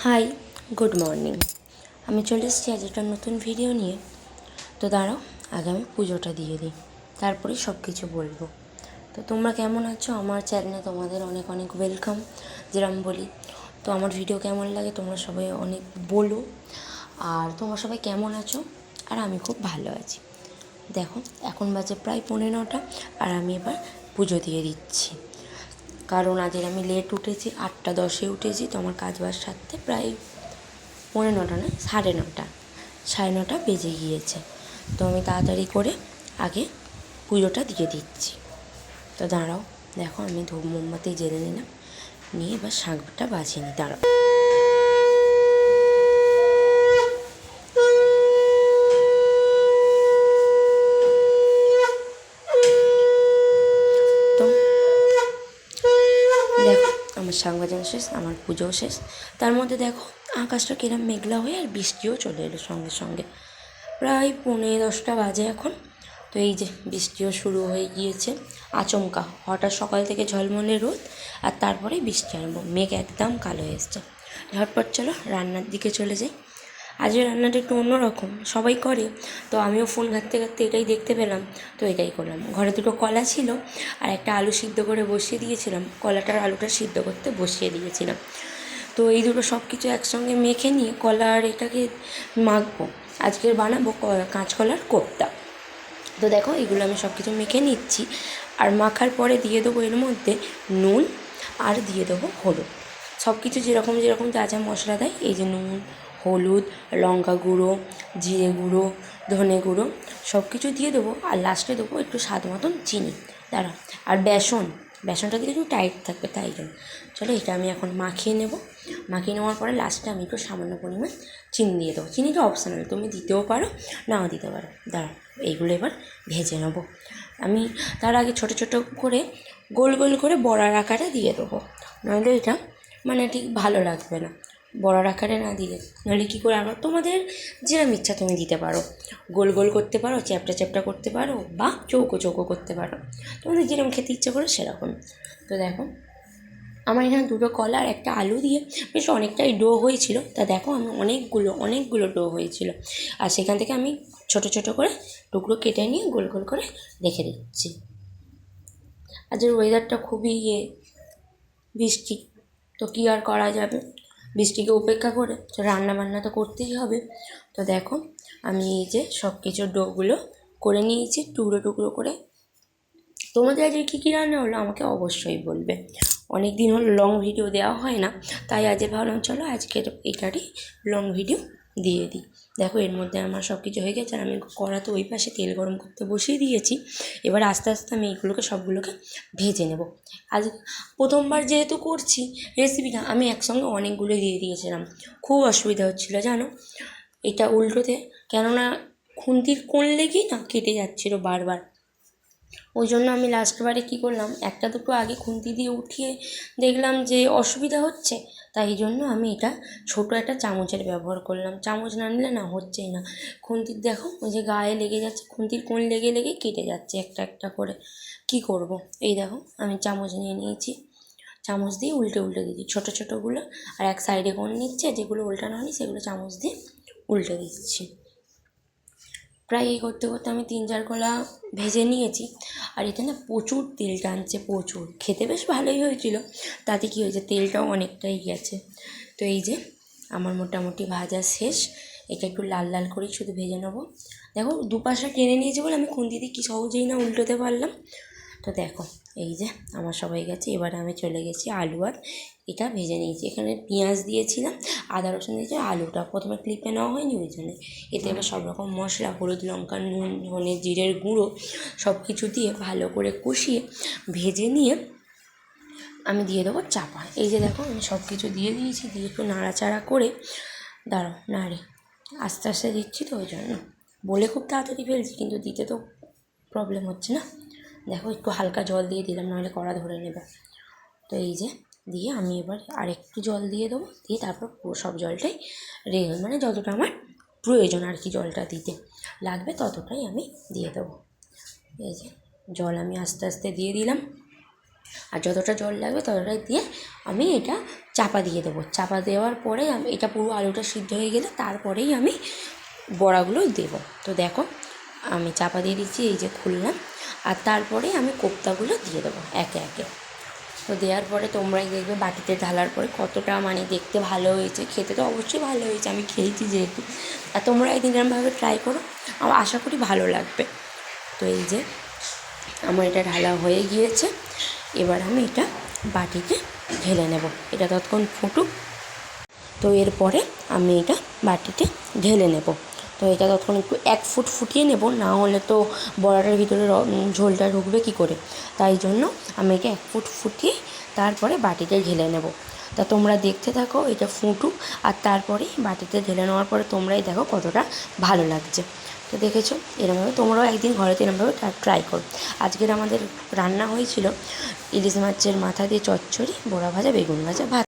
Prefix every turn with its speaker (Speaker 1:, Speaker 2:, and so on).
Speaker 1: High, good morning. আমি চলে এসেছি আজ একটা নতুন ভিডিও নিয়ে। তো দাঁড়াও, আগে আমি পুজোটা দিয়ে দিই, তারপরে সব কিছু বলবো। তো তোমরা কেমন আছো? আমার চ্যানেলে তোমাদের অনেক অনেক ওয়েলকাম, যেরকম বলি। তো আমার ভিডিও কেমন লাগে তোমরা সবাই অনেক বলো। আর তোমরা সবাই কেমন আছো? আর আমি খুব ভালো আছি। দেখো, এখন বাজে প্রায় 9:45, আর আমি এবার পুজো দিয়ে দিচ্ছি। কারণ আজের আমি লেট উঠেছি, 8:10 উঠেছি। তো আমার কাজ বাজ সারতে প্রায় 9:45 নয়, 9:30, 9:30 বেজে গিয়েছে। তো আমি তাড়াতাড়ি করে আগে পুজোটা দিয়ে দিচ্ছি। তো দাঁড়াও, দেখো আমি ধূপ মোমবাতি জ্বেলে নিলাম, নিয়ে এবার শাঁখটা বাজিয়ে নিই। দাঁড়াও, তো দেখো আমার শাঁখ বাজানো শেষ, আমার পুজোও শেষ। তার মধ্যে দেখো আকাশটা কিরম মেঘলা হয়ে আর বৃষ্টিও চলে এলো সঙ্গে সঙ্গে। প্রায় 9:45 বাজে এখন। তো এই যে বৃষ্টিও শুরু হয়ে গিয়েছে আচমকা, হঠাৎ সকাল থেকে ঝলমলে রোদ, আর তারপরে বৃষ্টি আরম্ভ। মেঘ একদম কালো হয়ে এসছে। ঝটপট চলো রান্নার দিকে চলে যাই। আজকে রান্নাটা একটু অন্যরকম, সবাই করে, তো আমিও ফোন ঘাঁটতে ঘাঁটতে এটাই দেখতে পেলাম, তো এটাই করলাম। ঘরে দুটো কলা ছিল, আর একটা আলু সিদ্ধ করে বসিয়ে দিয়েছিলাম। কলাটার আলুটা সিদ্ধ করতে বসিয়ে দিয়েছিলাম। তো এই দুটো সব কিছু একসঙ্গে মেখে নিয়ে কলা আর এটাকে মাখবো। আজকের বানাবো কাঁচকলার কোপ্তা। তো দেখো এগুলো আমি সব কিছু মেখে নিচ্ছি, আর মাখার পরে দিয়ে দেবো এর মধ্যে নুন, আর দিয়ে দেবো হলুদ। সব কিছু যেরকম যেরকম যা যা মশলা দেয়, এই যে নুন, হলুদ, লঙ্কা গুঁড়ো, জিরে গুঁড়ো, ধনে গুঁড়ো, সব কিছু দিয়ে দেবো। আর লাস্টে দেবো একটু স্বাদ মতন চিনি। দাঁড়া, আর বেসনটা দিলে একটু টাইট থাকবে, তাই জন্য। চলো এটা আমি এখন মাখিয়ে নেব। মাখিয়ে নেওয়ার পরে লাস্টে আমি একটু সামান্য পরিমাণ চিনি দিয়ে দেবো। চিনিটা অপশনাল, তুমি দিতেও পারো, নাও দিতে পারো। দাঁড়াও, এইগুলো এবার ভেজে নেবো। আমি তার আগে ছোটো ছোটো করে গোল গোল করে বড়ার আকারে দিয়ে দেবো, নইলে এটা মানে ঠিক ভালো লাগবে না বড়ার আকারে না দিলে। নাহলে কী করে, আবার তোমাদের যেরকম ইচ্ছা তুমি দিতে পারো, গোল গোল করতে পারো, চ্যাপটা চ্যাপটা করতে পারো, বা চৌকো চৌকো করতে পারো, তোমাদের যেরকম খেতে ইচ্ছে করে সেরকম। তো দেখো আমার এখানে দুটো কলা আর একটা আলু দিয়ে বেশ অনেকটাই ডো হয়েছিল। তা দেখো আমি অনেকগুলো ডো হয়েছিল, আর সেখান থেকে আমি ছোটো ছোটো করে টুকরো কেটে নিয়ে গোল গোল করে রেখে দিচ্ছি। আজকের ওয়েদারটা খুবই বৃষ্টি, তো কী আর করা যাবে, বৃষ্টিকে উপেক্ষা করে তো রান্না বান্না তো করতেই হবে। তো দেখো আমি এই যে সব কিছু ডোগুলো করে নিয়েছি টুকরো টুকরো করে। তোমাদের আজকে কী কী রান্না হলো আমাকে অবশ্যই বলবে। অনেক দিন হলো লং ভিডিও দেওয়া হয় না, তাই আজকে ভাবলাম চলো আজকের এটারই লং ভিডিও দিয়ে দিই। দেখো এর মধ্যে আমার সব কিছু হয়ে গেছে, আর আমি কড়াতে ওই পাশে তেল গরম করতে বসিয়ে দিয়েছি। এবার আস্তে আস্তে আমি এইগুলোকে সবগুলোকে ভেজে নেব। আজ প্রথমবার যেহেতু করছি রেসিপিটা, আমি একসঙ্গে অনেকগুলো দিয়ে দিয়েছিলাম, খুব অসুবিধা হচ্ছিলো জানো এটা উল্টোতে, কেননা খুন্তির কোণ লেগেই না কেটে যাচ্ছিলো বারবার। ওই জন্য আমি লাস্টবারে কী করলাম, একটা দুটো আগে খুন্তি দিয়ে উঠিয়ে দেখলাম যে অসুবিধা হচ্ছে, তাই জন্য আমি এটা ছোটো একটা চামচের ব্যবহার করলাম। চামচ না নিলে না হচ্ছেই না। খুন্তির দেখো ওই যে গায়ে লেগে যাচ্ছে, খুন্তির কোণ লেগে লেগে কেটে যাচ্ছে একটা একটা করে। কি করব, এই দেখো আমি চামচ নিয়ে নিয়েছি, চামচ দিয়ে উল্টে উল্টে দিচ্ছি ছোটো ছোটোগুলো, আর এক সাইডে কোণ নিচ্ছে, যেগুলো উল্টানো হয়নি সেগুলো চামচ দিয়ে উল্টে দিচ্ছি। প্রায় এই করতে করতে আমি 3-4 কলা ভেজে নিয়েছি। আর এটা না প্রচুর তেল টানছে, প্রচুর। খেতে বেশ ভালোই হয়েছিল, তাতে কী হয়েছে তেলটাও অনেকটাই গেছে। তো এই যে আমার মোটামুটি ভাজা শেষ, এটা একটু লাল লাল করেই শুধু ভেজে নেবো। দেখো দুপাশটা টেনে নিয়েছে বলে আমি খুন্তি দিয়ে কী সহজেই না উল্টোতে পারলাম। তো দেখো এই যে আমার সব হয়ে গেছে। এবারে আমি চলে গেছি আলু, আর এটা ভেজে নিয়েছি। এখানে পেঁয়াজ দিয়েছিলাম, আদা রসুন দিয়েছি, আলুটা প্রথমে ক্লিপে নেওয়া হয়নি ওই জন্যে। এতে এবার সব রকম মশলা, হলুদ, লঙ্কা, নুন, ধনে, জিরের গুঁড়ো সব কিছু দিয়ে ভালো করে কষিয়ে ভেজে নিয়ে আমি দিয়ে দেবো চাপা। এই যে দেখো আমি সব কিছু দিয়ে দিয়েছি, দিয়ে একটু নাড়াচাড়া করে, দাঁড়াও নাড়ে আস্তে আস্তে দিচ্ছি, তো ওই জন্য বলে খুব তাড়াতাড়ি ফেলছি, কিন্তু দিতে তো প্রবলেম হচ্ছে না। দেখো একটু হালকা জল দিয়ে দিলাম, নাহলে কড়া ধরে নেবে। তো এই যে দিয়ে আমি এবার আরেকটু জল দিয়ে দেবো, দিয়ে তারপর পুরো সব জলটাই মানে যতটা আমার প্রয়োজন আর কি জলটা দিতে লাগবে ততটাই আমি দিয়ে দেবো। এই যে জল আমি আস্তে আস্তে দিয়ে দিলাম, আর যতটা জল লাগবে ততটাই দিয়ে আমি এটা চাপা দিয়ে দেবো। চাপা দেওয়ার পরে আমি এটা পুরো আলুটা সিদ্ধ হয়ে গেলে তারপরেই আমি বড়াগুলো দেবো। তো দেখো আমি চাপা দিয়ে দিচ্ছি, এই যে খুললাম, আর তারপরে আমি কোপ্তাগুলো দিয়ে দেবো একে একে। তো দেওয়ার পরে তোমরাই দেখবে বাটিতে ঢালার পরে কতটা মানে দেখতে ভালো হয়েছে, খেতে তো অবশ্যই ভালো হয়েছে, আমি খেয়েছি যেহেতু। আর তোমরা একদিন এরকমভাবে ট্রাই করো, আমার আশা করি ভালো লাগবে। তো এই যে আমার এটা ঢালা হয়ে গিয়েছে, এবার আমি এটা বাটিতে ঢেলে নেব। এটা ততক্ষণ ফুটুক। তো এরপরে আমি এটা বাটিতে ঢেলে নেব। তো এটা ততক্ষণ একটু 1 ফুট ফুটিয়ে নেব, না হলে তো বড়াটার ভিতরে ঝোলটা ঢুকবে কী করে, তাই জন্য আমি এটা 1 ফুট ফুটিয়ে তারপরে বাটিতে ঢেলে নেব। তা তোমরা দেখতে থাকো, এটা ফুটুক, আর তারপরেই বাটিতে ঢেলে নেওয়ার পরে তোমরাই দেখো কতটা ভালো লাগছে। তো দেখেছো, এরমভাবে তোমরাও একদিন ঘরেতে এরমভাবে ট্রাই করো। আজকের আমাদের রান্না হয়েছিল ইলিশ মাছের মাথা দিয়ে চচ্চড়ি, বড়া ভাজা, বেগুন ভাজা, ভাত।